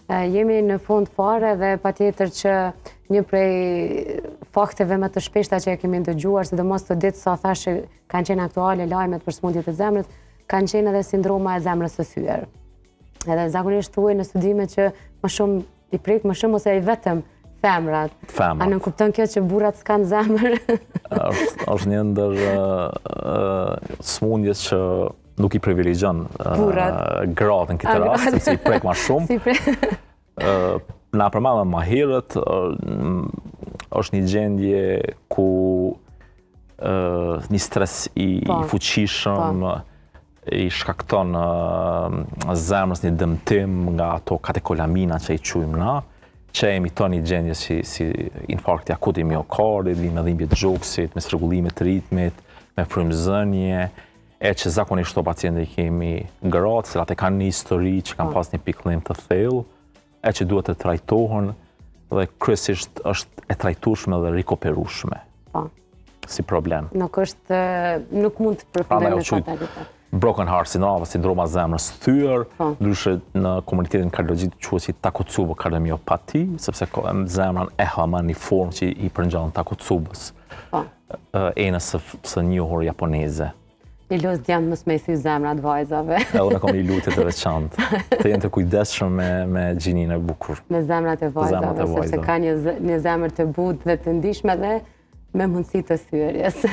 Jemi në fund fare dhe patjetër që një prej fakteve më të shpeshta që e kemi ndëgjuar, sidomos të ditë sa thashë kanë qenë aktuale lajmet për sëmundjet e zemrës, kanë qenë edhe sindroma e zemrës së thyer. Edhe zakonisht thuaj në studime që më shumë i prek më shumë ose i vetëm femrat. A nuk kupton kjo që burrat s'kan zemër? Është një ndër sëmundjes që nuk i privilegjon gratë në këtë rast, sepse i prek më shumë. Na përmendëm më herët, është një gjendje ku një stres i fuqishëm i shkakton zemrës një dëmtim nga ato katekolamina që i quajmë na, që emiton një gjendje si infarkti akut i miokardit, me dhimbje të gjoksit, me rregullimet të ritmit, me frymëzënie, e që zakonisht këto pacientë i kemi gratë, cilat e kanë një histori që kanë pas një pikëllim të thellë, e që duhet të trajtohen dhe kryesisht është e trajtueshme dhe rikoperueshme. Si problem. Nuk mund të përfundojmë me fatalitet. Broken heart syndrome, sindroma zemrës thyer, ndryshe në komunitetin kardiologjik quhet si Takotsubo kardiomiopati, sepse zemra e një formë që i përngjallën Takotsubos, enës së njohur japoneze. Një lutë djemë mësë me i thy zemrat vajzave. Edhe unë kam një lutje të veçantë, të jenë të kujdesshëm me gjininë e bukur. Me zemrat e vajzave, sepse ka një zemër të butë dhe të ndihshme dhe me mundësi të thyerjes.